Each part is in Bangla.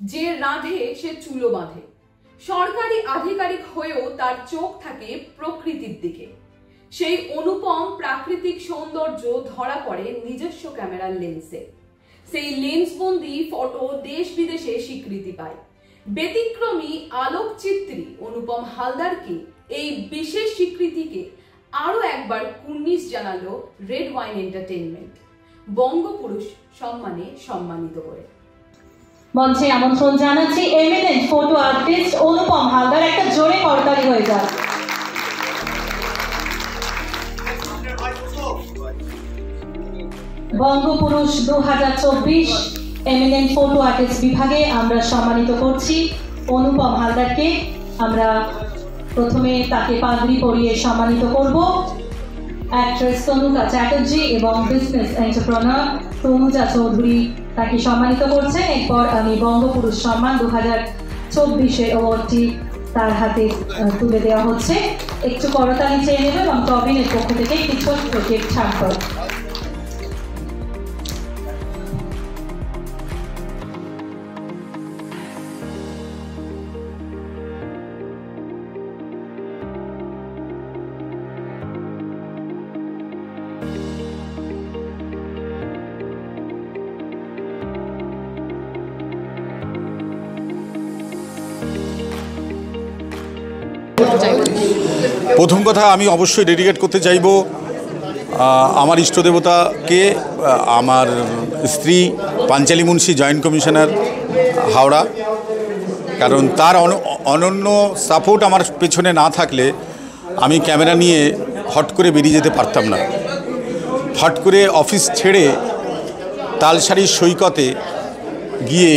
যে রাঁধে সে চুলো বাঁধে। সরকারি আধিকারিক হয়েও তার চোখ থাকে প্রকৃতির দিকে। সেই অনুপম প্রাকৃতিক সৌন্দর্য ধরা পড়ে নিজস্ব ক্যামেরার লেন্সে। সেই লেন্সবন্দি ফটো দেশ বিদেশে স্বীকৃতি পায়। ব্যতিক্রমী আলোকচিত্রী অনুপম হালদারকে এই বিশেষ স্বীকৃতিকে আরো একবার কুর্নিশ জানালো রেড ওয়াইন এন্টারটেইনমেন্ট বঙ্গপুরুষ সম্মানে সম্মানিত করে। মঞ্চে আমন্ত্রণ জানাচ্ছি এমিনেন্ট ফটো আর্টিস্ট অনুপম হালদার। একটা জোরে করতালি হয়ে যাক। বঙ্গপুরুষ 2024 এমিনেন্ট ফটো আর্টিস্ট বিভাগে আমরা সম্মানিত করছি অনুপম হালদারকে। আমরা প্রথমে তাকে পাগড়ি পরিয়ে সম্মানিত করব। অ্যাক্ট্রেস তনুকা চ্যাটার্জি এবং বিজনেস এন্টারপ্রেনার তনুজা চৌধুরী তাকে সম্মানিত করছেন। এরপর আমি বঙ্গপুরুষ সম্মান 2024 অ্যাওয়ার্ডটি তার হাতে তুলে দেওয়া হচ্ছে। একটু করতালি চেয়ে নেবে এবং টবিনের পক্ষ থেকে একটি ছোট্ট কেক ছাড়ব। প্রথম কথা আমি অবশ্যই ডেডিকেট করতে চাইব আমার ইষ্টদেবতাকে, আমার স্ত্রী পাঞ্চালী মুন্সি, জয়েন্ট কমিশনার হাওড়া। কারণ তার অনন্য সাপোর্ট আমার পেছনে না থাকলে আমি ক্যামেরা নিয়ে হট করে বেরিয়ে যেতে পারতাম না। হট করে অফিস ছেড়ে তালসারির সৈকতে গিয়ে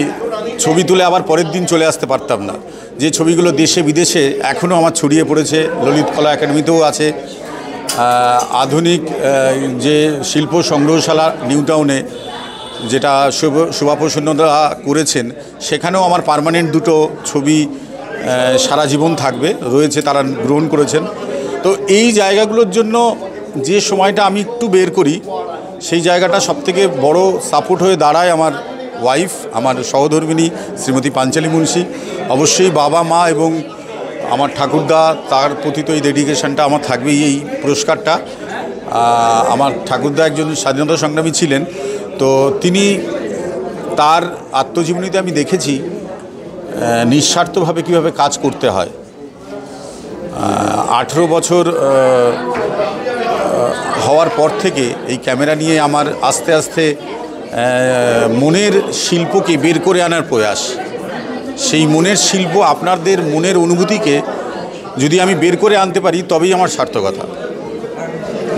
ছবি তুলে আবার পরের দিন চলে আসতে পারতাম না। যে ছবিগুলো দেশে বিদেশে এখনও আমার ছড়িয়ে পড়েছে, ললিত কলা একাডেমিতেও আছে, আধুনিক যে শিল্প সংগ্রহশালা নিউ টাউনে যেটা শোভাপ্রসন্নতা করেছেন, সেখানেও আমার পার্মানেন্ট দুটো ছবি সারা জীবন থাকবে, রয়েছে, তারা গ্রহণ করেছেন। তো এই জায়গাগুলোর জন্য যে সময়টা আমি একটু বের করি, সেই জায়গাটা সবথেকে বড় সাপোর্ট হয়ে দাঁড়ায় আমার ওয়াইফ, আমার সহধর্মিণী শ্রীমতী পাঞ্চালী মুন্সি। অবশ্যই বাবা মা এবং আমার ঠাকুরদা, তার প্রতি তো এই ডেডিকেশনটা আমার থাকবেই। এই পুরস্কারটা, আমার ঠাকুরদা একজন স্বাধীনতা সংগ্রামী ছিলেন, তো তিনি তার আত্মজীবনীতে আমি দেখেছি নিঃস্বার্থভাবে কীভাবে কাজ করতে হয়। 18 বছর হওয়ার পর থেকে এই ক্যামেরা নিয়ে আমার আস্তে আস্তে মনের শিল্পকে বের করে আনার প্রয়াস। সেই মনের শিল্প, আপনাদের মনের অনুভূতিকে যদি আমি বের করে আনতে পারি তবেই আমার সার্থকতা।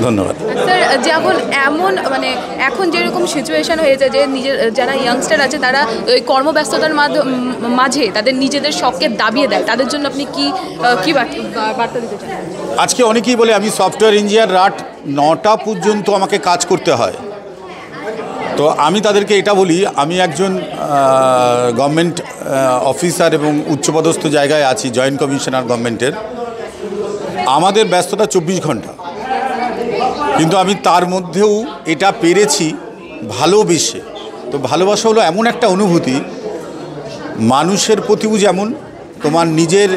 ধন্যবাদ স্যার। যখন এমন মানে এখন যেরকম সিচুয়েশন হয়েছে যে নিজের যারা ইয়াংস্টার আছে তারা ওই কর্মব্যস্ততার মাঝে তাদের নিজেদের শখকে দাবিয়ে দেয়, তাদের জন্য আপনি কি বার্তা দিতে চান? আজকে অনেকেই বলে আমি সফটওয়্যার ইঞ্জিনিয়ার, রাত 9টা পর্যন্ত আমাকে কাজ করতে হয়। তো আমি তাদেরকে এটা বলি, আমি একজন গভর্নমেন্ট অফিসার এবং উচ্চপদস্থ জায়গায় আছি, জয়েন্ট কমিশনার গভর্নমেন্টের। আমাদের ব্যস্ততা 24 ঘন্টা, কিন্তু আমি তার মধ্যেও এটা পেরেছি ভালোবেসে। তো ভালোবাসা হলো এমন একটা অনুভূতি, মানুষের প্রতিও যেমন তোমার নিজের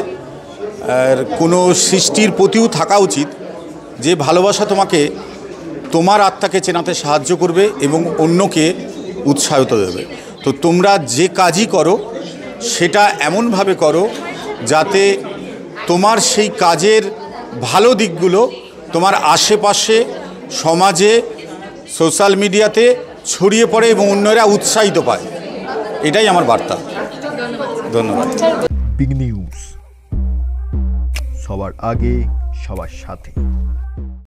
কোনো সৃষ্টির প্রতিও থাকা উচিত, যে ভালোবাসা তোমাকে তোমার আত্মাকে চেনাতে সাহায্য করবে এবং অন্যকে উৎসাহিত দেবে। তো তোমরা যে কাজই করো সেটা এমনভাবে করো যাতে তোমার সেই কাজের ভালো দিকগুলো তোমার আশেপাশে, সমাজে, সোশ্যাল মিডিয়াতে ছড়িয়ে পড়ে এবং অন্যরা উৎসাহিত পায়। এটাই আমার বার্তা। ধন্যবাদ। বিগ নিউজ, সবার আগে সবার সাথে।